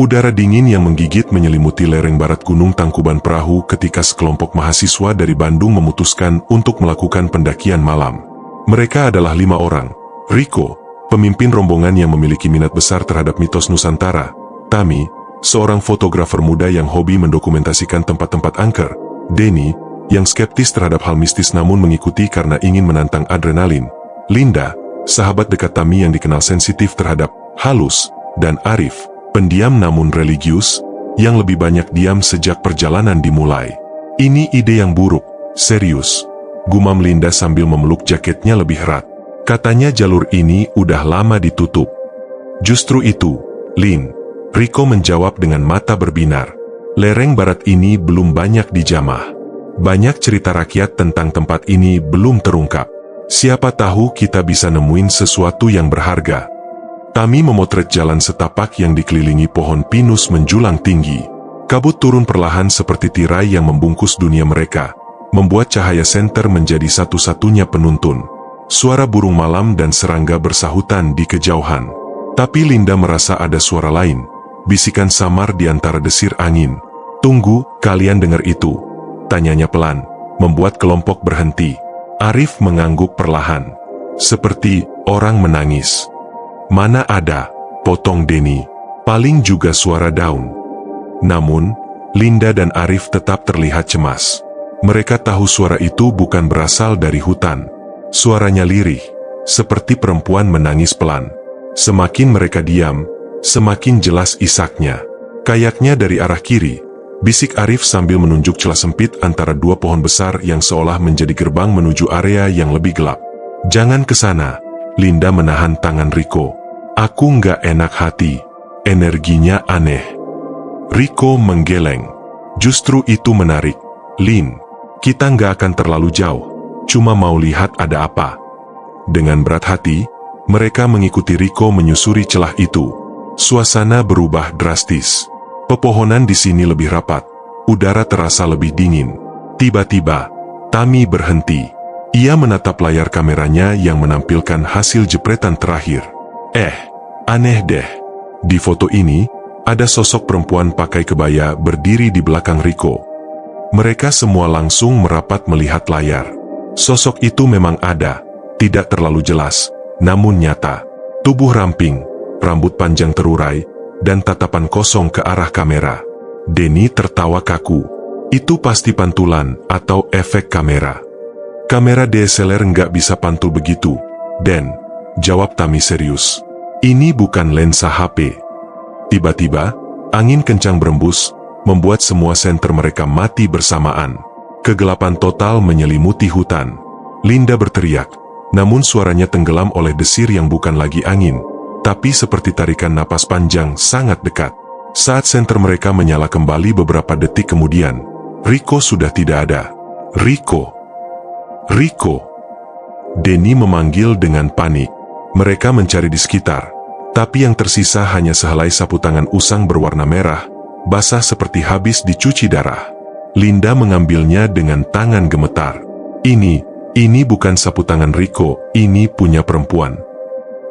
Udara dingin yang menggigit menyelimuti lereng barat Gunung Tangkuban Perahu ketika sekelompok mahasiswa dari Bandung memutuskan untuk melakukan pendakian malam. Mereka adalah 5 orang. Riko, pemimpin rombongan yang memiliki minat besar terhadap mitos Nusantara. Tami, seorang fotografer muda yang hobi mendokumentasikan tempat-tempat angker. Denny, yang skeptis terhadap hal mistis namun mengikuti karena ingin menantang adrenalin. Linda, sahabat dekat Tami yang dikenal sensitif terhadap halus. Dan Arif, pendiam namun religius, yang lebih banyak diam sejak perjalanan dimulai. Ini ide yang buruk, serius. Gumam Linda sambil memeluk jaketnya lebih erat. Katanya jalur ini udah lama ditutup. Justru itu, Lin. Riko menjawab dengan mata berbinar. Lereng barat ini belum banyak dijamah. Banyak cerita rakyat tentang tempat ini belum terungkap. Siapa tahu kita bisa nemuin sesuatu yang berharga. Tami memotret jalan setapak yang dikelilingi pohon pinus menjulang tinggi. Kabut turun perlahan seperti tirai yang membungkus dunia mereka, membuat cahaya senter menjadi satu-satunya penuntun. Suara burung malam dan serangga bersahutan di kejauhan. Tapi Linda merasa ada suara lain, bisikan samar di antara desir angin. "Tunggu, kalian dengar itu?" tanyanya pelan, membuat kelompok berhenti. Arif mengangguk perlahan, seperti orang menangis. "Mana ada," potong Denny. "Paling juga suara daun." Namun, Linda dan Arif tetap terlihat cemas. Mereka tahu suara itu bukan berasal dari hutan. Suaranya lirih, seperti perempuan menangis pelan. Semakin mereka diam, semakin jelas isaknya. "Kayaknya dari arah kiri," bisik Arif sambil menunjuk celah sempit antara 2 pohon besar yang seolah menjadi gerbang menuju area yang lebih gelap. "Jangan ke sana." Linda menahan tangan Riko. "Aku nggak enak hati. Energinya aneh." Riko menggeleng. "Justru itu menarik, Lin. Kita nggak akan terlalu jauh. Cuma mau lihat ada apa." Dengan berat hati, mereka mengikuti Riko menyusuri celah itu. Suasana berubah drastis. Pepohonan di sini lebih rapat. Udara terasa lebih dingin. Tiba-tiba, Tami berhenti. Ia menatap layar kameranya yang menampilkan hasil jepretan terakhir. Aneh deh. Di foto ini, ada sosok perempuan pakai kebaya berdiri di belakang Riko. Mereka semua langsung merapat melihat layar. Sosok itu memang ada, tidak terlalu jelas, namun nyata. Tubuh ramping, rambut panjang terurai, dan tatapan kosong ke arah kamera. Denny tertawa kaku. "Itu pasti pantulan atau efek kamera. Kamera DSLR nggak bisa pantul begitu, Den," jawab Tami serius. "Ini bukan lensa HP." Tiba-tiba, angin kencang berembus, membuat semua senter mereka mati bersamaan. Kegelapan total menyelimuti hutan. Linda berteriak, namun suaranya tenggelam oleh desir yang bukan lagi angin, tapi seperti tarikan napas panjang sangat dekat. Saat senter mereka menyala kembali beberapa detik kemudian, Riko sudah tidak ada. "Riko! Riko!" Denny memanggil dengan panik. Mereka mencari di sekitar, tapi yang tersisa hanya sehelai sapu tangan usang berwarna merah, basah seperti habis dicuci darah. Linda mengambilnya dengan tangan gemetar. Ini bukan sapu tangan Riko, ini punya perempuan."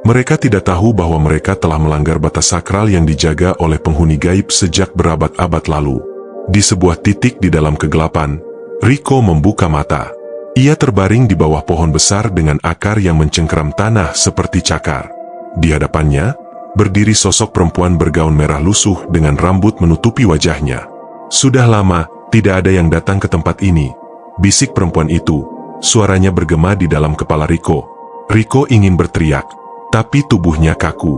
Mereka tidak tahu bahwa mereka telah melanggar batas sakral yang dijaga oleh penghuni gaib sejak berabad-abad lalu. Di sebuah titik di dalam kegelapan, Riko membuka mata. Ia terbaring di bawah pohon besar dengan akar yang mencengkeram tanah seperti cakar. Di hadapannya, berdiri sosok perempuan bergaun merah lusuh dengan rambut menutupi wajahnya. "Sudah lama, tidak ada yang datang ke tempat ini," bisik perempuan itu. Suaranya bergema di dalam kepala Riko. Riko ingin berteriak, tapi tubuhnya kaku.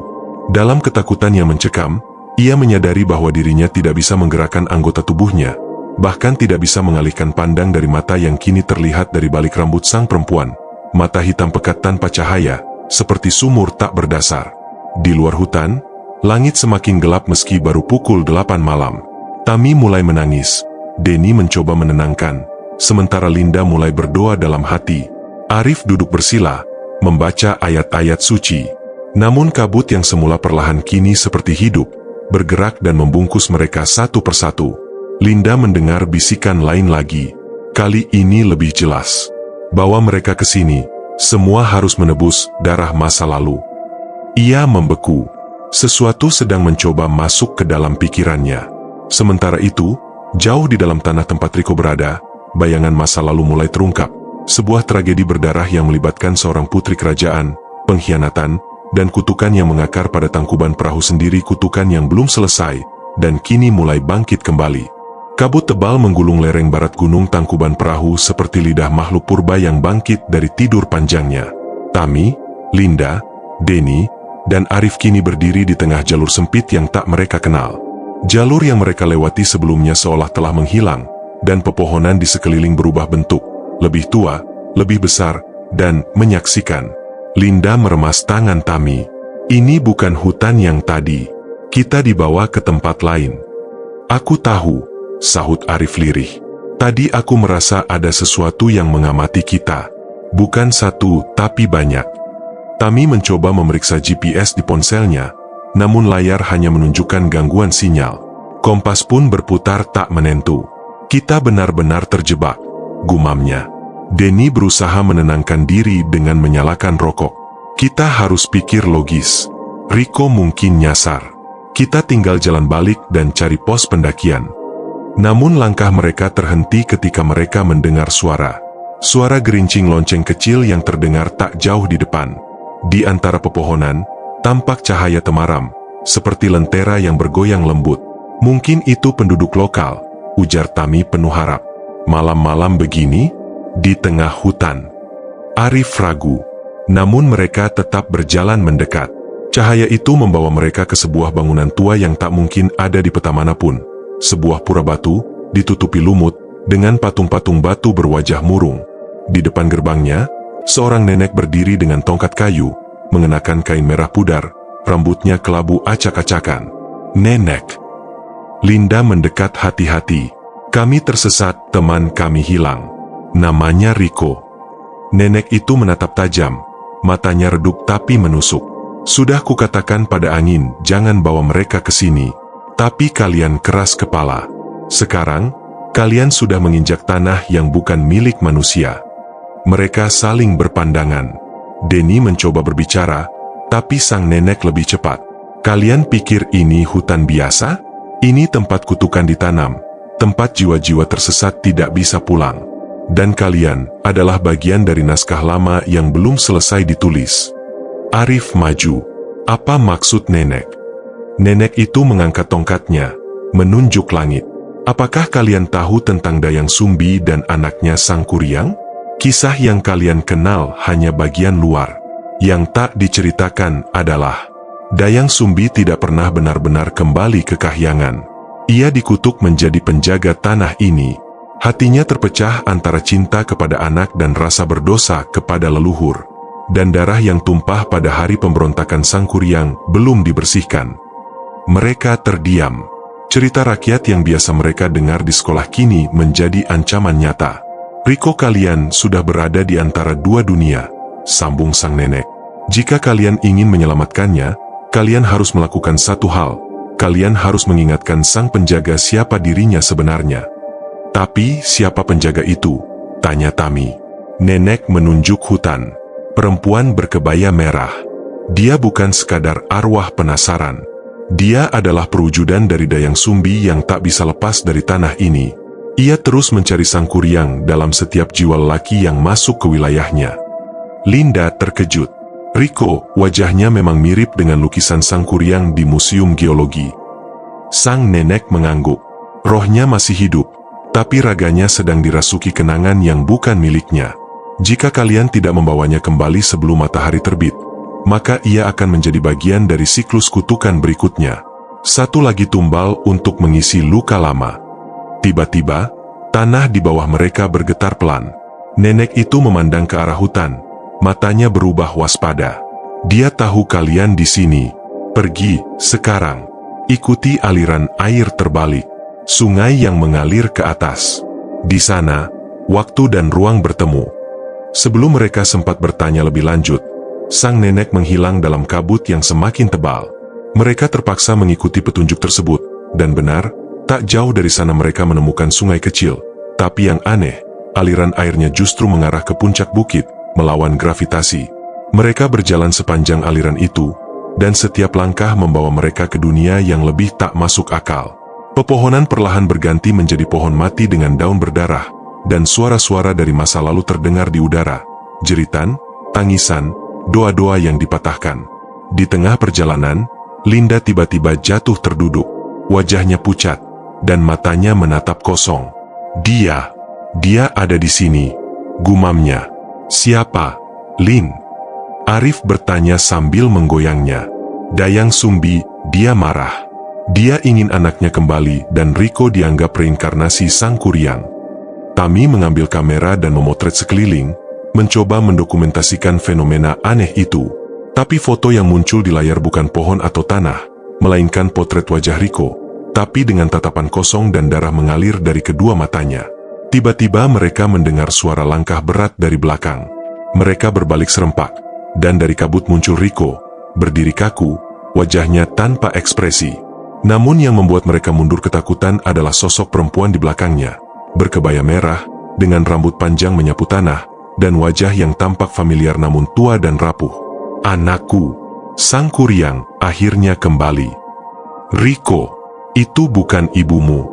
Dalam ketakutan yang mencekam, ia menyadari bahwa dirinya tidak bisa menggerakkan anggota tubuhnya. Bahkan tidak bisa mengalihkan pandang dari mata yang kini terlihat dari balik rambut sang perempuan. Mata hitam pekat tanpa cahaya, seperti sumur tak berdasar. Di luar hutan, langit semakin gelap meski baru pukul 8 malam. Tami mulai menangis. Denny mencoba menenangkan, sementara Linda mulai berdoa dalam hati. Arif duduk bersila, membaca ayat-ayat suci. Namun kabut yang semula perlahan kini seperti hidup, bergerak dan membungkus mereka satu persatu. Linda mendengar bisikan lain lagi. Kali ini lebih jelas. Bawa mereka ke sini. Semua harus menebus darah masa lalu. Ia membeku. Sesuatu sedang mencoba masuk ke dalam pikirannya. Sementara itu, jauh di dalam tanah tempat Rico berada, bayangan masa lalu mulai terungkap. Sebuah tragedi berdarah yang melibatkan seorang putri kerajaan, pengkhianatan, dan kutukan yang mengakar pada Tangkuban Perahu sendiri, kutukan yang belum selesai, dan kini mulai bangkit kembali. Kabut tebal menggulung lereng barat Gunung Tangkuban Perahu seperti lidah makhluk purba yang bangkit dari tidur panjangnya. Tami, Linda, Denny, dan Arif kini berdiri di tengah jalur sempit yang tak mereka kenal. Jalur yang mereka lewati sebelumnya seolah telah menghilang, dan pepohonan di sekeliling berubah bentuk, lebih tua, lebih besar, dan menyaksikan. Linda meremas tangan Tami. Ini bukan hutan yang tadi. Kita dibawa ke tempat lain. Aku tahu, sahut Arif lirih. Tadi aku merasa ada sesuatu yang mengamati kita. Bukan satu, tapi banyak. Tami mencoba memeriksa GPS di ponselnya, namun layar hanya menunjukkan gangguan sinyal. Kompas pun berputar tak menentu. Kita benar-benar terjebak, gumamnya. Denny berusaha menenangkan diri dengan menyalakan rokok. Kita harus pikir logis. Rico mungkin nyasar. Kita tinggal jalan balik dan cari pos pendakian. Namun langkah mereka terhenti ketika mereka mendengar suara. Suara gerincing lonceng kecil yang terdengar tak jauh di depan. Di antara pepohonan, tampak cahaya temaram, seperti lentera yang bergoyang lembut. Mungkin itu penduduk lokal, ujar Tami penuh harap. Malam-malam begini, di tengah hutan. Arif ragu, namun mereka tetap berjalan mendekat. Cahaya itu membawa mereka ke sebuah bangunan tua yang tak mungkin ada di peta manapun. Sebuah pura batu, ditutupi lumut, dengan patung-patung batu berwajah murung. Di depan gerbangnya, seorang nenek berdiri dengan tongkat kayu, mengenakan kain merah pudar, rambutnya kelabu acak-acakan. Nenek. Linda mendekat hati-hati. Kami tersesat, teman kami hilang. Namanya Rico. Nenek itu menatap tajam, matanya redup tapi menusuk. Sudah kukatakan pada angin, jangan bawa mereka ke sini. Tapi kalian keras kepala. Sekarang, kalian sudah menginjak tanah yang bukan milik manusia. Mereka saling berpandangan. Denny mencoba berbicara, tapi sang nenek lebih cepat. Kalian pikir ini hutan biasa? Ini tempat kutukan ditanam, tempat jiwa-jiwa tersesat tidak bisa pulang. Dan kalian adalah bagian dari naskah lama yang belum selesai ditulis. Arif maju. Apa maksud nenek? Nenek itu mengangkat tongkatnya, menunjuk langit. Apakah kalian tahu tentang Dayang Sumbi dan anaknya Sang Kuryang? Kisah yang kalian kenal hanya bagian luar. Yang tak diceritakan adalah Dayang Sumbi tidak pernah benar-benar kembali ke Kahyangan. Ia dikutuk menjadi penjaga tanah ini. Hatinya terpecah antara cinta kepada anak dan rasa berdosa kepada leluhur. Dan darah yang tumpah pada hari pemberontakan Sang Kuryang belum dibersihkan. Mereka terdiam. Cerita rakyat yang biasa mereka dengar di sekolah kini menjadi ancaman nyata. Rico, kalian sudah berada di antara dua dunia, sambung sang nenek. Jika kalian ingin menyelamatkannya, kalian harus melakukan satu hal. Kalian harus mengingatkan sang penjaga siapa dirinya sebenarnya. Tapi siapa penjaga itu? Tanya Tami. Nenek menunjuk hutan. Perempuan berkebaya merah. Dia bukan sekadar arwah penasaran. Dia adalah perwujudan dari Dayang Sumbi yang tak bisa lepas dari tanah ini. Ia terus mencari Sang Kuryang dalam setiap jiwa lelaki yang masuk ke wilayahnya. Linda terkejut. Rico, wajahnya memang mirip dengan lukisan Sang Kuryang di Museum Geologi. Sang nenek mengangguk. Rohnya masih hidup, tapi raganya sedang dirasuki kenangan yang bukan miliknya. Jika kalian tidak membawanya kembali sebelum matahari terbit, maka ia akan menjadi bagian dari siklus kutukan berikutnya. Satu lagi tumbal untuk mengisi luka lama. Tiba-tiba, tanah di bawah mereka bergetar pelan. Nenek itu memandang ke arah hutan. Matanya berubah waspada. Dia tahu kalian di sini. Pergi, sekarang. Ikuti aliran air terbalik. Sungai yang mengalir ke atas. Di sana, waktu dan ruang bertemu. Sebelum mereka sempat bertanya lebih lanjut, sang nenek menghilang dalam kabut yang semakin tebal. Mereka terpaksa mengikuti petunjuk tersebut, dan benar, tak jauh dari sana mereka menemukan sungai kecil. Tapi yang aneh, aliran airnya justru mengarah ke puncak bukit, melawan gravitasi. Mereka berjalan sepanjang aliran itu, dan setiap langkah membawa mereka ke dunia yang lebih tak masuk akal. Pepohonan perlahan berganti menjadi pohon mati dengan daun berdarah, dan suara-suara dari masa lalu terdengar di udara. Jeritan, tangisan, doa-doa yang dipatahkan. Di tengah perjalanan, Linda tiba-tiba jatuh terduduk. Wajahnya pucat, dan matanya menatap kosong. Dia ada di sini, gumamnya. Siapa? Lin? Arif bertanya sambil menggoyangnya. Dayang Sumbi, dia marah. Dia ingin anaknya kembali dan Riko dianggap reinkarnasi Sang Kuryang. Tami mengambil kamera dan memotret sekeliling, mencoba mendokumentasikan fenomena aneh itu. Tapi foto yang muncul di layar bukan pohon atau tanah, melainkan potret wajah Riko, tapi dengan tatapan kosong dan darah mengalir dari kedua matanya. Tiba-tiba mereka mendengar suara langkah berat dari belakang. Mereka berbalik serempak, dan dari kabut muncul Riko, berdiri kaku, wajahnya tanpa ekspresi. Namun yang membuat mereka mundur ketakutan adalah sosok perempuan di belakangnya, berkebaya merah, dengan rambut panjang menyapu tanah, dan wajah yang tampak familiar namun tua dan rapuh. Anakku, Sang Kuryang, akhirnya kembali. Riko, itu bukan ibumu.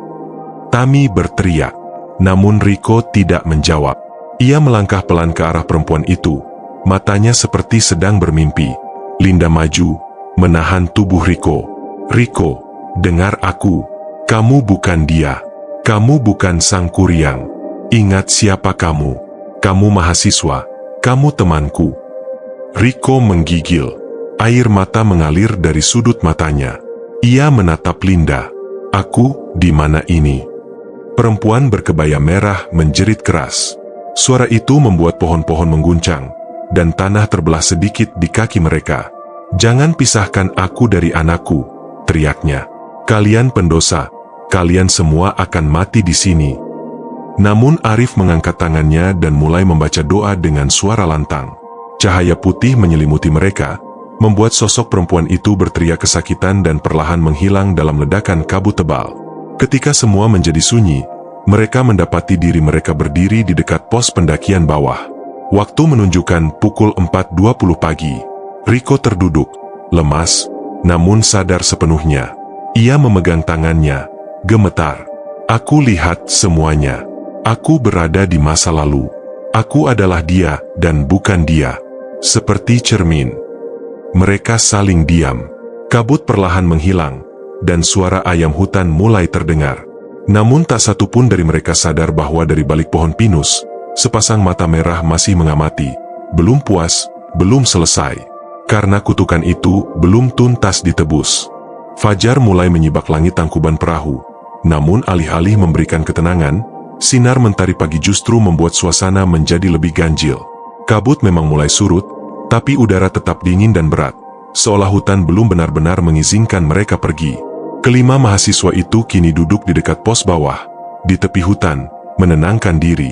Tami berteriak, namun Riko tidak menjawab. Ia melangkah pelan ke arah perempuan itu, matanya seperti sedang bermimpi. Linda maju, menahan tubuh Riko. Riko, dengar aku. Kamu bukan dia. Kamu bukan Sang Kuryang. Ingat siapa kamu. Kamu mahasiswa. Kamu temanku. Riko menggigil. Air mata mengalir dari sudut matanya. Ia menatap Linda. Aku, di mana ini? Perempuan berkebaya merah menjerit keras. Suara itu membuat pohon-pohon mengguncang, dan tanah terbelah sedikit di kaki mereka. Jangan pisahkan aku dari anakku, teriaknya. Kalian pendosa, kalian semua akan mati di sini. Namun Arif mengangkat tangannya dan mulai membaca doa dengan suara lantang. Cahaya putih menyelimuti mereka, membuat sosok perempuan itu berteriak kesakitan dan perlahan menghilang dalam ledakan kabut tebal. Ketika semua menjadi sunyi, mereka mendapati diri mereka berdiri di dekat pos pendakian bawah. Waktu menunjukkan pukul 4.20 pagi. Riko terduduk, lemas, namun sadar sepenuhnya. Ia memegang tangannya, gemetar. Aku lihat semuanya. Aku berada di masa lalu. Aku adalah dia dan bukan dia. Seperti cermin. Mereka saling diam. Kabut perlahan menghilang, dan suara ayam hutan mulai terdengar. Namun tak satu pun dari mereka sadar bahwa dari balik pohon pinus, sepasang mata merah masih mengamati. Belum puas, belum selesai. Karena kutukan itu belum tuntas ditebus. Fajar mulai menyibak langit Tangkuban Perahu. Namun alih-alih memberikan ketenangan, sinar mentari pagi justru membuat suasana menjadi lebih ganjil. Kabut memang mulai surut, tapi udara tetap dingin dan berat, seolah hutan belum benar-benar mengizinkan mereka pergi. Kelima mahasiswa itu kini duduk di dekat pos bawah, di tepi hutan, menenangkan diri.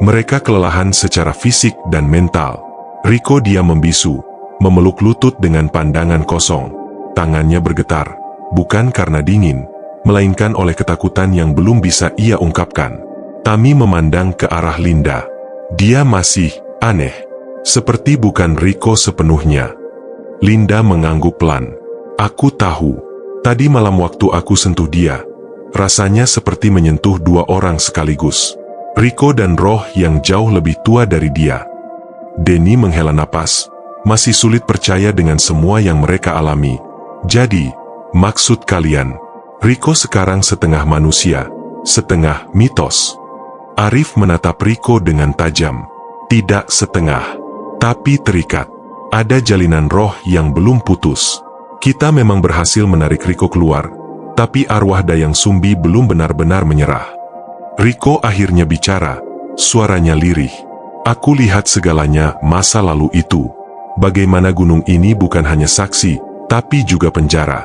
Mereka kelelahan secara fisik dan mental. Riko diam membisu, memeluk lutut dengan pandangan kosong. Tangannya bergetar, bukan karena dingin, melainkan oleh ketakutan yang belum bisa ia ungkapkan. Tami memandang ke arah Linda. Dia masih aneh, seperti bukan Riko sepenuhnya. Linda mengangguk pelan. Aku tahu. Tadi malam waktu aku sentuh dia, rasanya seperti menyentuh dua orang sekaligus. Riko dan roh yang jauh lebih tua dari dia. Denny menghela napas, masih sulit percaya dengan semua yang mereka alami. Jadi, maksud kalian, Riko sekarang setengah manusia, setengah mitos. Arif menatap Riko dengan tajam. Tidak setengah, tapi terikat. Ada jalinan roh yang belum putus. Kita memang berhasil menarik Riko keluar, tapi arwah Dayang Sumbi belum benar-benar menyerah. Riko akhirnya bicara, suaranya lirih. Aku lihat segalanya masa lalu itu. Bagaimana gunung ini bukan hanya saksi, tapi juga penjara.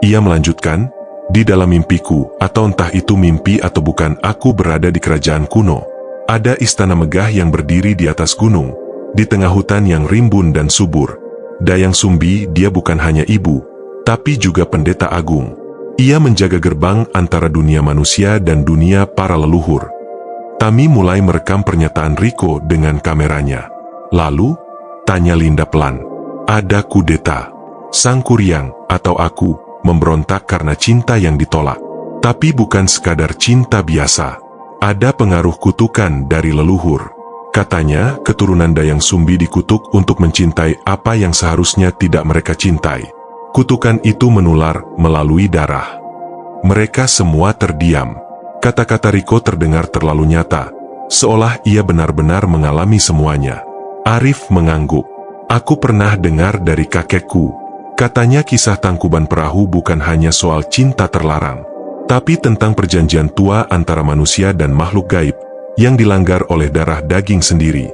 Ia melanjutkan, di dalam mimpiku, atau entah itu mimpi atau bukan, aku berada di kerajaan kuno. Ada istana megah yang berdiri di atas gunung, di tengah hutan yang rimbun dan subur. Dayang Sumbi, dia bukan hanya ibu, tapi juga pendeta agung. Ia menjaga gerbang antara dunia manusia dan dunia para leluhur. Tami mulai merekam pernyataan Riko dengan kameranya. Lalu, tanya Linda pelan. Ada kudeta. Sang Kuryang, atau aku, memberontak karena cinta yang ditolak. Tapi bukan sekadar cinta biasa. Ada pengaruh kutukan dari leluhur. Katanya, keturunan Dayang Sumbi dikutuk untuk mencintai apa yang seharusnya tidak mereka cintai. Kutukan itu menular melalui darah. Mereka semua terdiam. Kata-kata Riko terdengar terlalu nyata, seolah ia benar-benar mengalami semuanya. Arif mengangguk. Aku pernah dengar dari kakekku. Katanya kisah Tangkuban Perahu bukan hanya soal cinta terlarang, tapi tentang perjanjian tua antara manusia dan makhluk gaib yang dilanggar oleh darah daging sendiri.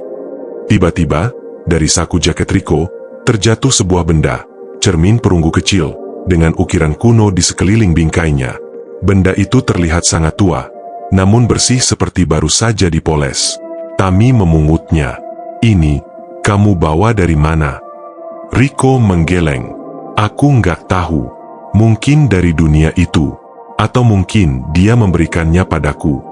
Tiba-tiba, dari saku jaket Riko, terjatuh sebuah benda, cermin perunggu kecil, dengan ukiran kuno di sekeliling bingkainya. Benda itu terlihat sangat tua, namun bersih seperti baru saja dipoles. Tami memungutnya. Ini, kamu bawa dari mana? Riko menggeleng. Aku nggak tahu. Mungkin dari dunia itu. Atau mungkin dia memberikannya padaku.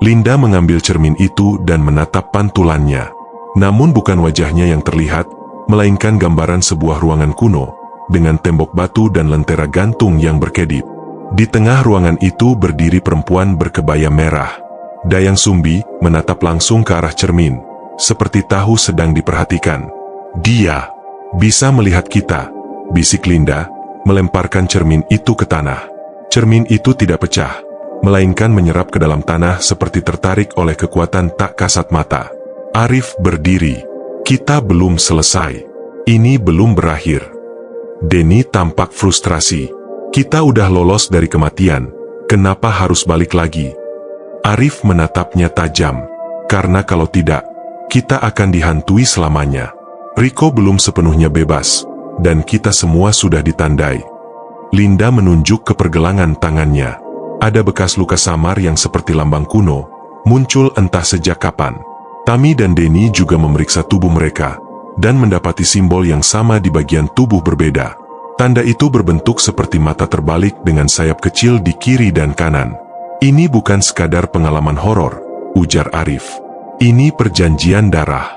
Linda mengambil cermin itu dan menatap pantulannya. Namun bukan wajahnya yang terlihat, melainkan gambaran sebuah ruangan kuno, dengan tembok batu dan lentera gantung yang berkedip. Di tengah ruangan itu berdiri perempuan berkebaya merah. Dayang Sumbi menatap langsung ke arah cermin, seperti tahu sedang diperhatikan. Dia bisa melihat kita, bisik Linda, melemparkan cermin itu ke tanah. Cermin itu tidak pecah, melainkan menyerap ke dalam tanah seperti tertarik oleh kekuatan tak kasat mata. Arif berdiri. Kita belum selesai. Ini belum berakhir. Denny tampak frustrasi. Kita udah lolos dari kematian, kenapa harus balik lagi? Arif menatapnya tajam. Karena kalau tidak, kita akan dihantui selamanya. Riko belum sepenuhnya bebas, dan kita semua sudah ditandai. Linda menunjuk ke pergelangan tangannya. Ada bekas luka samar yang seperti lambang kuno, muncul entah sejak kapan. Tami dan Denny juga memeriksa tubuh mereka, dan mendapati simbol yang sama di bagian tubuh berbeda. Tanda itu berbentuk seperti mata terbalik dengan sayap kecil di kiri dan kanan. Ini bukan sekadar pengalaman horor, ujar Arif. Ini perjanjian darah.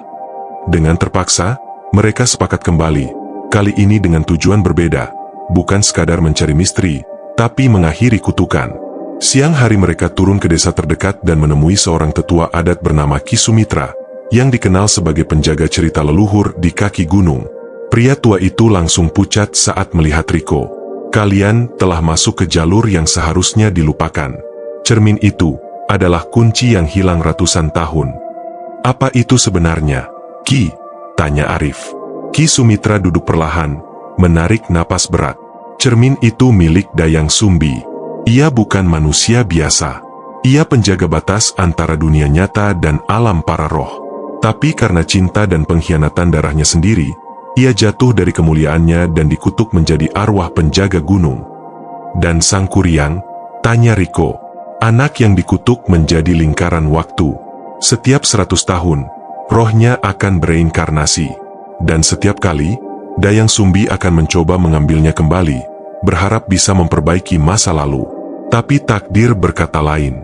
Dengan terpaksa, mereka sepakat kembali, kali ini dengan tujuan berbeda, bukan sekadar mencari misteri, tapi mengakhiri kutukan. Siang hari mereka turun ke desa terdekat dan menemui seorang tetua adat bernama Ki Sumitra, yang dikenal sebagai penjaga cerita leluhur di kaki gunung. Pria tua itu langsung pucat saat melihat Riko. Kalian telah masuk ke jalur yang seharusnya dilupakan. Cermin itu adalah kunci yang hilang ratusan tahun. Apa itu sebenarnya, Ki? Tanya Arif. Ki Sumitra duduk perlahan, menarik napas berat. Cermin itu milik Dayang Sumbi. Ia bukan manusia biasa. Ia penjaga batas antara dunia nyata dan alam para roh. Tapi karena cinta dan pengkhianatan darahnya sendiri, ia jatuh dari kemuliaannya dan dikutuk menjadi arwah penjaga gunung. Dan Sang Kuryang? Tanya Riko. Anak yang dikutuk menjadi lingkaran waktu. Setiap 100 tahun, rohnya akan bereinkarnasi. Dan setiap kali, Dayang Sumbi akan mencoba mengambilnya kembali, berharap bisa memperbaiki masa lalu. Tapi takdir berkata lain.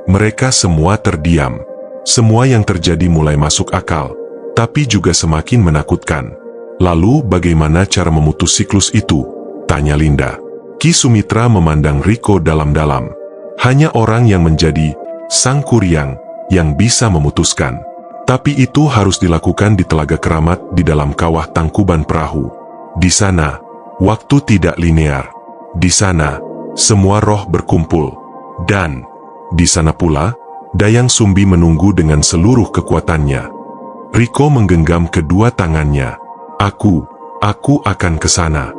Mereka semua terdiam. Semua yang terjadi mulai masuk akal, tapi juga semakin menakutkan. Lalu bagaimana cara memutus siklus itu? Tanya Linda. Ki Sumitra memandang Riko dalam-dalam. Hanya orang yang menjadi Sang Kuryang yang bisa memutuskan. Tapi itu harus dilakukan di Telaga Keramat di dalam kawah Tangkuban Perahu. Di sana, waktu tidak linear. Di sana, semua roh berkumpul. Dan di sana pula, Dayang Sumbi menunggu dengan seluruh kekuatannya. Riko menggenggam kedua tangannya. Aku akan ke sana.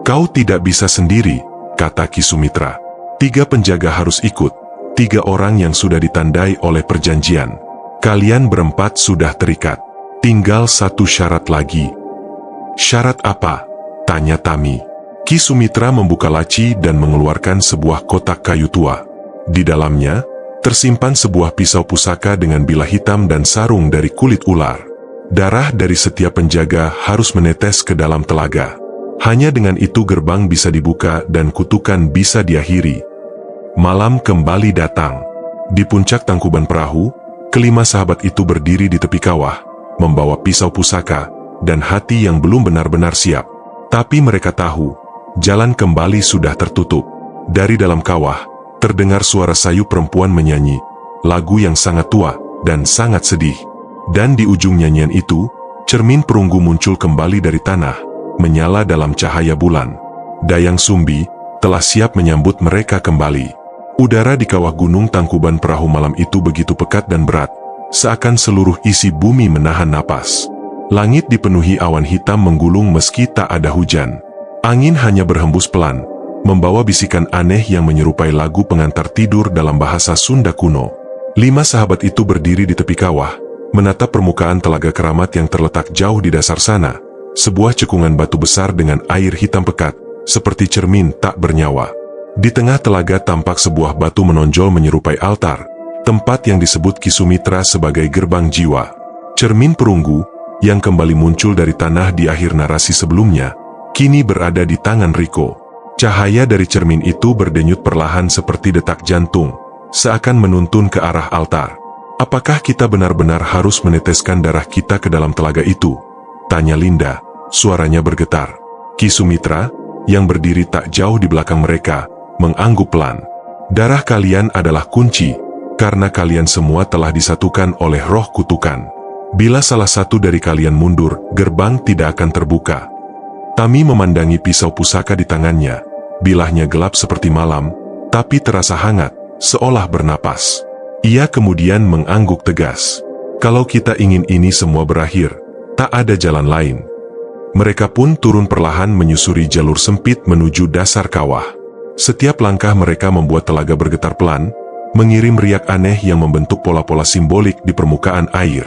Kau tidak bisa sendiri, kata Ki Sumitra. 3 penjaga harus ikut, 3 orang yang sudah ditandai oleh perjanjian. Kalian berempat sudah terikat. Tinggal 1 syarat lagi. Syarat apa? Tanya Tami. Ki Sumitra membuka laci dan mengeluarkan sebuah kotak kayu tua. Di dalamnya, tersimpan sebuah pisau pusaka dengan bilah hitam dan sarung dari kulit ular. Darah dari setiap penjaga harus menetes ke dalam telaga. Hanya dengan itu gerbang bisa dibuka dan kutukan bisa diakhiri. Malam kembali datang. Di puncak Tangkuban Perahu, kelima sahabat itu berdiri di tepi kawah, membawa pisau pusaka dan hati yang belum benar-benar siap. Tapi mereka tahu, jalan kembali sudah tertutup. Dari dalam kawah, terdengar suara sayu perempuan menyanyi, lagu yang sangat tua dan sangat sedih. Dan di ujung nyanyian itu, cermin perunggu muncul kembali dari tanah, menyala dalam cahaya bulan. Dayang Sumbi telah siap menyambut mereka kembali. Udara di kawah Gunung Tangkuban Perahu malam itu begitu pekat dan berat, seakan seluruh isi bumi menahan napas. Langit dipenuhi awan hitam menggulung meski tak ada hujan. Angin hanya berhembus pelan, membawa bisikan aneh yang menyerupai lagu pengantar tidur dalam bahasa Sunda kuno. 5 sahabat itu berdiri di tepi kawah, menatap permukaan telaga Keramat yang terletak jauh di dasar sana. Sebuah cekungan batu besar dengan air hitam pekat, seperti cermin tak bernyawa. Di tengah telaga tampak sebuah batu menonjol menyerupai altar, tempat yang disebut Ki Sumitra sebagai gerbang jiwa. Cermin perunggu, yang kembali muncul dari tanah di akhir narasi sebelumnya, kini berada di tangan Riko. Cahaya dari cermin itu berdenyut perlahan seperti detak jantung, seakan menuntun ke arah altar. "Apakah kita benar-benar harus meneteskan darah kita ke dalam telaga itu?" tanya Linda, suaranya bergetar. Ki Sumitra, yang berdiri tak jauh di belakang mereka, mengangguk pelan. "Darah kalian adalah kunci, karena kalian semua telah disatukan oleh roh kutukan. Bila salah satu dari kalian mundur, gerbang tidak akan terbuka." Tami memandangi pisau pusaka di tangannya. Bilahnya gelap seperti malam, tapi terasa hangat, seolah bernapas. Ia kemudian mengangguk tegas. "Kalau kita ingin ini semua berakhir, tak ada jalan lain." Mereka pun turun perlahan menyusuri jalur sempit menuju dasar kawah. Setiap langkah mereka membuat telaga bergetar pelan, mengirim riak aneh yang membentuk pola-pola simbolik di permukaan air.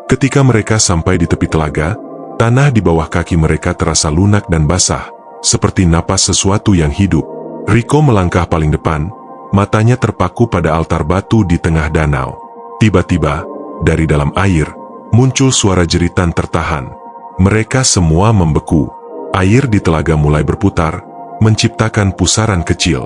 Ketika mereka sampai di tepi telaga, tanah di bawah kaki mereka terasa lunak dan basah, seperti napas sesuatu yang hidup. Riko melangkah paling depan, matanya terpaku pada altar batu di tengah danau. Tiba-tiba, dari dalam air, muncul suara jeritan tertahan. Mereka semua membeku. Air di telaga mulai berputar, menciptakan pusaran kecil.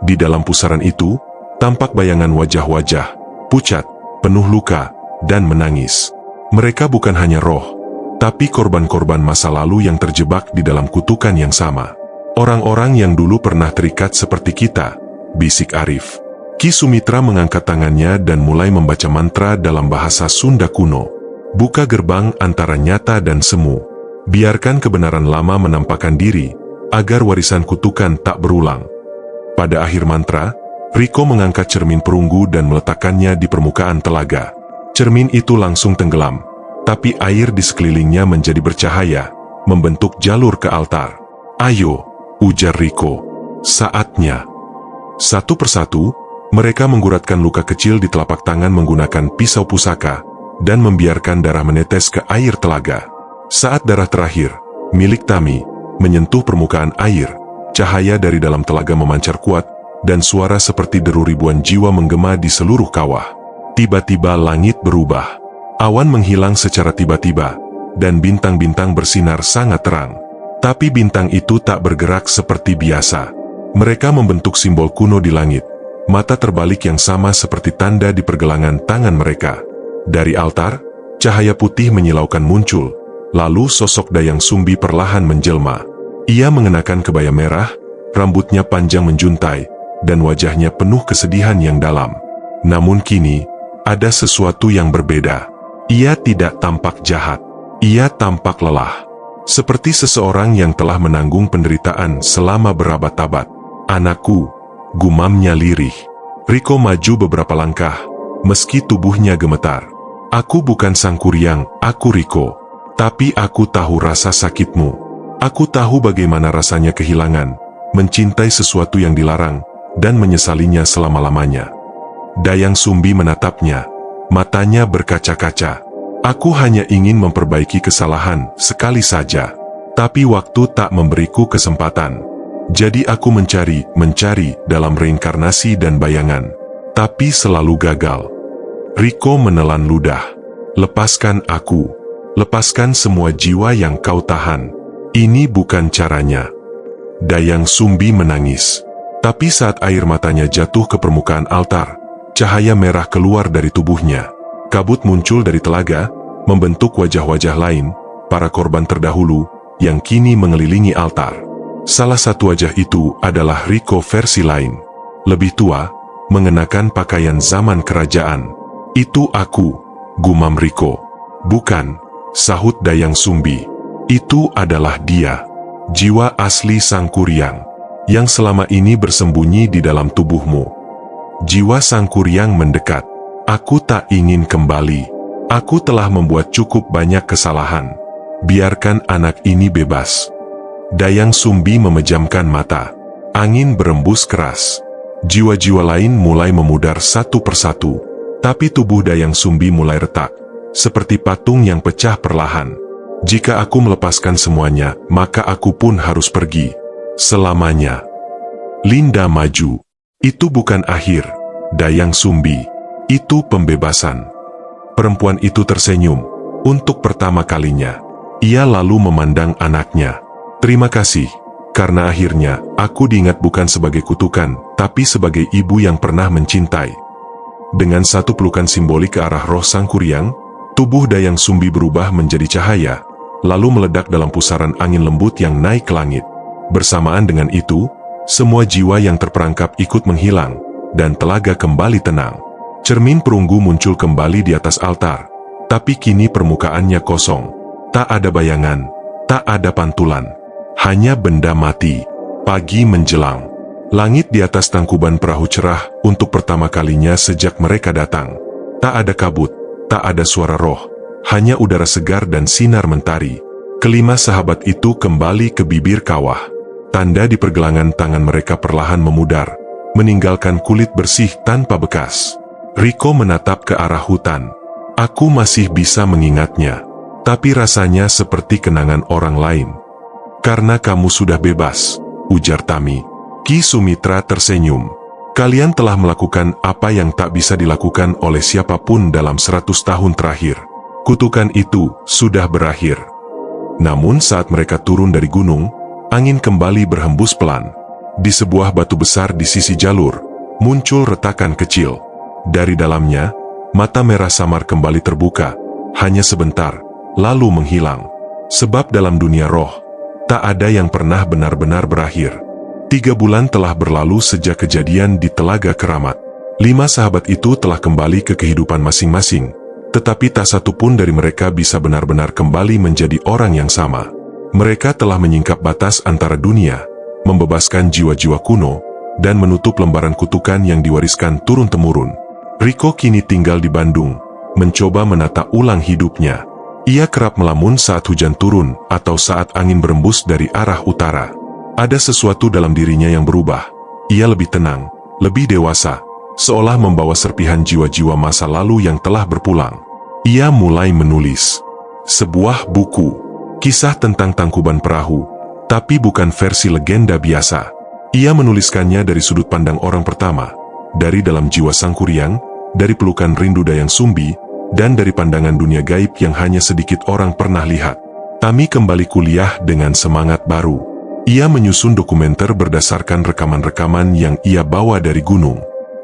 Di dalam pusaran itu, tampak bayangan wajah-wajah, pucat, penuh luka, dan menangis. Mereka bukan hanya roh, tapi korban-korban masa lalu yang terjebak di dalam kutukan yang sama. "Orang-orang yang dulu pernah terikat seperti kita," bisik Arif. Ki Sumitra mengangkat tangannya dan mulai membaca mantra dalam bahasa Sunda kuno. "Buka gerbang antara nyata dan semu. Biarkan kebenaran lama menampakkan diri, agar warisan kutukan tak berulang." Pada akhir mantra, Riko mengangkat cermin perunggu dan meletakkannya di permukaan telaga. Cermin itu langsung tenggelam, tapi air di sekelilingnya menjadi bercahaya, membentuk jalur ke altar. "Ayo," ujar Riko, "saatnya." Satu persatu, mereka mengguratkan luka kecil di telapak tangan menggunakan pisau pusaka, dan membiarkan darah menetes ke air telaga. Saat darah terakhir, milik Tami, menyentuh permukaan air, cahaya dari dalam telaga memancar kuat, dan suara seperti deru ribuan jiwa menggema di seluruh kawah. Tiba-tiba langit berubah. Awan menghilang secara tiba-tiba, dan bintang-bintang bersinar sangat terang. Tapi bintang itu tak bergerak seperti biasa. Mereka membentuk simbol kuno di langit, mata terbalik yang sama seperti tanda di pergelangan tangan mereka. Dari altar, cahaya putih menyilaukan muncul, lalu sosok Dayang Sumbi perlahan menjelma. Ia mengenakan kebaya merah, rambutnya panjang menjuntai, dan wajahnya penuh kesedihan yang dalam. Namun kini, ada sesuatu yang berbeda. Ia tidak tampak jahat. Ia tampak lelah. Seperti seseorang yang telah menanggung penderitaan selama berabad-abad. "Anakku," gumamnya lirih. Riko maju beberapa langkah, meski tubuhnya gemetar. "Aku bukan Sang Kuryang, aku Riko. Tapi aku tahu rasa sakitmu. Aku tahu bagaimana rasanya kehilangan, mencintai sesuatu yang dilarang, dan menyesalinya selama-lamanya." Dayang Sumbi menatapnya, matanya berkaca-kaca. "Aku hanya ingin memperbaiki kesalahan sekali saja. Tapi waktu tak memberiku kesempatan. Jadi aku mencari dalam reinkarnasi dan bayangan. Tapi selalu gagal." Riko menelan ludah. "Lepaskan aku. Lepaskan semua jiwa yang kau tahan. Ini bukan caranya." Dayang Sumbi menangis. Tapi saat air matanya jatuh ke permukaan altar, cahaya merah keluar dari tubuhnya. Kabut muncul dari telaga, membentuk wajah-wajah lain, para korban terdahulu, yang kini mengelilingi altar. Salah satu wajah itu adalah Riko versi lain. Lebih tua, mengenakan pakaian zaman kerajaan. "Itu aku," gumam Riko. "Bukan," sahut Dayang Sumbi. "Itu adalah dia. Jiwa asli Sang Kuryang, yang selama ini bersembunyi di dalam tubuhmu." Jiwa Sang Kuryang mendekat. "Aku tak ingin kembali. Aku telah membuat cukup banyak kesalahan. Biarkan anak ini bebas." Dayang Sumbi memejamkan mata. Angin berembus keras. Jiwa-jiwa lain mulai memudar satu persatu. Tapi tubuh Dayang Sumbi mulai retak, seperti patung yang pecah perlahan. "Jika aku melepaskan semuanya, maka aku pun harus pergi. Selamanya." Linda maju. "Itu bukan akhir, Dayang Sumbi. Itu pembebasan." Perempuan itu tersenyum. Untuk pertama kalinya, ia lalu memandang anaknya. "Terima kasih, karena akhirnya aku diingat bukan sebagai kutukan, tapi sebagai ibu yang pernah mencintai." Dengan satu pelukan simbolik ke arah roh Sang Kuryang, tubuh Dayang Sumbi berubah menjadi cahaya, lalu meledak dalam pusaran angin lembut yang naik ke langit. Bersamaan dengan itu, semua jiwa yang terperangkap ikut menghilang, dan telaga kembali tenang. Cermin perunggu muncul kembali di atas altar, tapi kini permukaannya kosong. Tak ada bayangan, tak ada pantulan, hanya benda mati. Pagi menjelang. Langit di atas tangkuban perahu cerah untuk pertama kalinya sejak mereka datang. Tak ada kabut, tak ada suara roh, hanya udara segar dan sinar mentari. Kelima sahabat itu kembali ke bibir kawah. Tanda di pergelangan tangan mereka perlahan memudar, meninggalkan kulit bersih tanpa bekas. Riko menatap ke arah hutan. "Aku masih bisa mengingatnya, tapi rasanya seperti kenangan orang lain." "Karena kamu sudah bebas," ujar Tami. Ki Sumitra tersenyum. "Kalian telah melakukan apa yang tak bisa dilakukan oleh siapapun dalam 100 tahun terakhir. Kutukan itu sudah berakhir." Namun saat mereka turun dari gunung, angin kembali berhembus pelan. Di sebuah batu besar di sisi jalur, muncul retakan kecil. Dari dalamnya, mata merah samar kembali terbuka, hanya sebentar, lalu menghilang. Sebab dalam dunia roh, tak ada yang pernah benar-benar berakhir. 3 bulan telah berlalu sejak kejadian di Telaga Keramat. 5 sahabat itu telah kembali ke kehidupan masing-masing, tetapi tak satu pun dari mereka bisa benar-benar kembali menjadi orang yang sama. Mereka telah menyingkap batas antara dunia, membebaskan jiwa-jiwa kuno, dan menutup lembaran kutukan yang diwariskan turun-temurun. Riko kini tinggal di Bandung, mencoba menata ulang hidupnya. Ia kerap melamun saat hujan turun atau saat angin berembus dari arah utara. Ada sesuatu dalam dirinya yang berubah. Ia lebih tenang, lebih dewasa, seolah membawa serpihan jiwa-jiwa masa lalu yang telah berpulang. Ia mulai menulis sebuah buku, kisah tentang Tangkuban Perahu, tapi bukan versi legenda biasa. Ia menuliskannya dari sudut pandang orang pertama, dari dalam jiwa Sang Kuryang, dari pelukan rindu Dayang Sumbi, dan dari pandangan dunia gaib yang hanya sedikit orang pernah lihat. Tami kembali kuliah dengan semangat baru. Ia menyusun dokumenter berdasarkan rekaman-rekaman yang ia bawa dari gunung.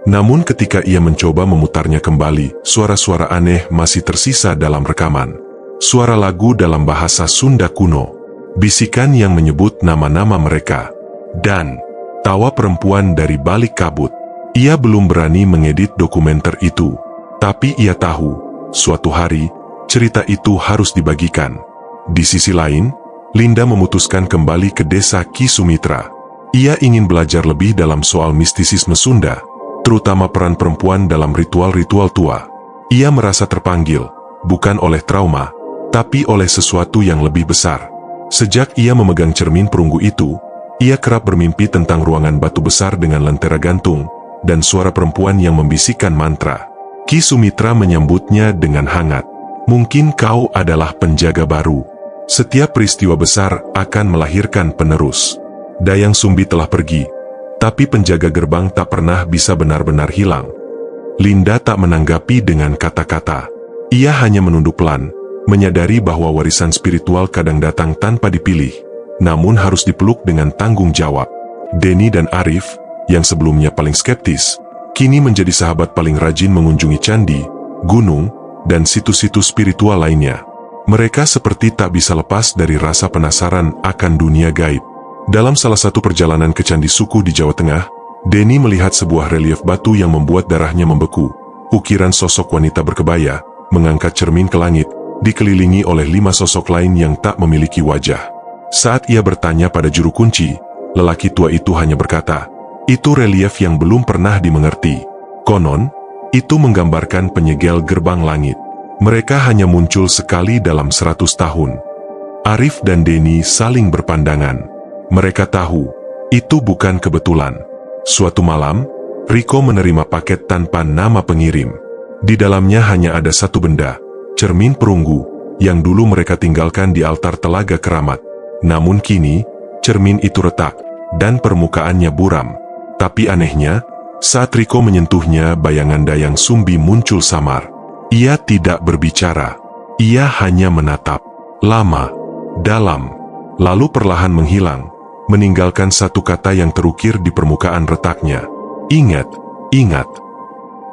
Namun ketika ia mencoba memutarnya kembali, suara-suara aneh masih tersisa dalam rekaman. Suara lagu dalam bahasa Sunda kuno, bisikan yang menyebut nama-nama mereka, dan tawa perempuan dari balik kabut. Ia belum berani mengedit dokumenter itu, tapi ia tahu, suatu hari, cerita itu harus dibagikan. Di sisi lain, Linda memutuskan kembali ke desa Ki Sumitra. Ia ingin belajar lebih dalam soal mistisisme Sunda, terutama peran perempuan dalam ritual-ritual tua. Ia merasa terpanggil, bukan oleh trauma, tapi oleh sesuatu yang lebih besar. Sejak ia memegang cermin perunggu itu, ia kerap bermimpi tentang ruangan batu besar dengan lentera gantung, dan suara perempuan yang membisikkan mantra. Ki Sumitra menyambutnya dengan hangat. "Mungkin kau adalah penjaga baru. Setiap peristiwa besar akan melahirkan penerus." Dayang Sumbi telah pergi, tapi penjaga gerbang tak pernah bisa benar-benar hilang. Linda tak menanggapi dengan kata-kata. Ia hanya menunduk pelan, menyadari bahwa warisan spiritual kadang datang tanpa dipilih, namun harus dipeluk dengan tanggung jawab. Denny dan Arif, yang sebelumnya paling skeptis, kini menjadi sahabat paling rajin mengunjungi candi, gunung, dan situs-situs spiritual lainnya. Mereka seperti tak bisa lepas dari rasa penasaran akan dunia gaib. Dalam salah satu perjalanan ke Candi Suku di Jawa Tengah, Denny melihat sebuah relief batu yang membuat darahnya membeku. Ukiran sosok wanita berkebaya, mengangkat cermin ke langit, dikelilingi oleh 5 sosok lain yang tak memiliki wajah. Saat ia bertanya pada juru kunci, lelaki tua itu hanya berkata, "Itu relief yang belum pernah dimengerti. Konon, itu menggambarkan penyegel gerbang langit. Mereka hanya muncul sekali dalam 100 tahun. Arif dan Denny saling berpandangan. Mereka tahu, itu bukan kebetulan. Suatu malam, Riko menerima paket tanpa nama pengirim. Di dalamnya hanya ada satu benda, cermin perunggu, yang dulu mereka tinggalkan di altar Telaga Keramat. Namun kini, cermin itu retak, dan permukaannya buram. Tapi anehnya, saat Riko menyentuhnya, bayangan Dayang Sumbi muncul samar. Ia tidak berbicara. Ia hanya menatap. Lama, dalam, lalu perlahan menghilang, meninggalkan satu kata yang terukir di permukaan retaknya. Ingat, ingat.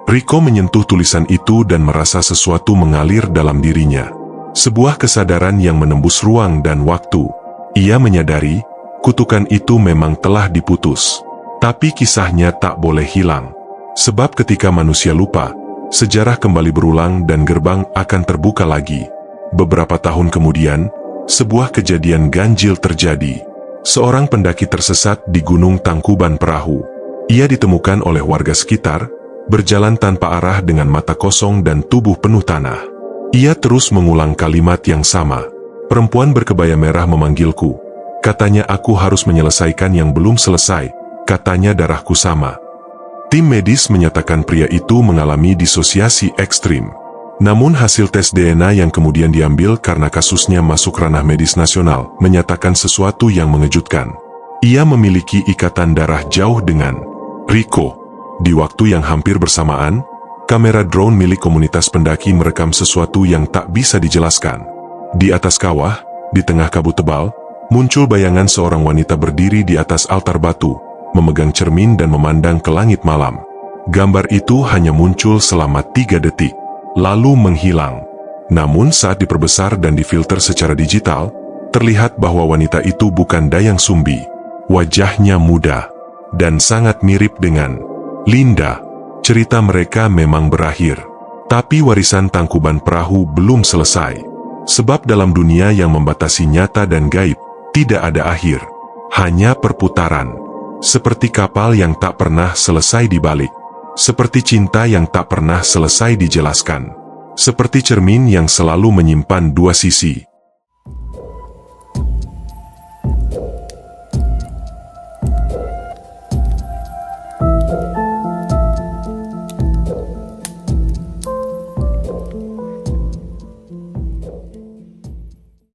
Riko menyentuh tulisan itu dan merasa sesuatu mengalir dalam dirinya. Sebuah kesadaran yang menembus ruang dan waktu. Ia menyadari, kutukan itu memang telah diputus. Tapi kisahnya tak boleh hilang. Sebab ketika manusia lupa, sejarah kembali berulang dan gerbang akan terbuka lagi. Beberapa tahun kemudian, sebuah kejadian ganjil terjadi. Seorang pendaki tersesat di Gunung Tangkuban Perahu. Ia ditemukan oleh warga sekitar, berjalan tanpa arah dengan mata kosong dan tubuh penuh tanah. Ia terus mengulang kalimat yang sama. "Perempuan berkebaya merah memanggilku. Katanya aku harus menyelesaikan yang belum selesai. Katanya darahku sama." Tim medis menyatakan pria itu mengalami disosiasi ekstrim. Namun hasil tes DNA yang kemudian diambil karena kasusnya masuk ranah medis nasional menyatakan sesuatu yang mengejutkan. Ia memiliki ikatan darah jauh dengan Riko. Di waktu yang hampir bersamaan, kamera drone milik komunitas pendaki merekam sesuatu yang tak bisa dijelaskan. Di atas kawah, di tengah kabut tebal, muncul bayangan seorang wanita berdiri di atas altar batu, memegang cermin dan memandang ke langit malam. Gambar itu hanya muncul selama 3 detik, lalu menghilang. Namun saat diperbesar dan difilter secara digital, terlihat bahwa wanita itu bukan Dayang Sumbi. Wajahnya muda, dan sangat mirip dengan Linda. Cerita mereka memang berakhir. Tapi warisan Tangkuban Perahu belum selesai. Sebab dalam dunia yang membatasi nyata dan gaib, tidak ada akhir. Hanya perputaran. Seperti kapal yang tak pernah selesai dibalik. Seperti cinta yang tak pernah selesai dijelaskan. Seperti cermin yang selalu menyimpan 2 sisi.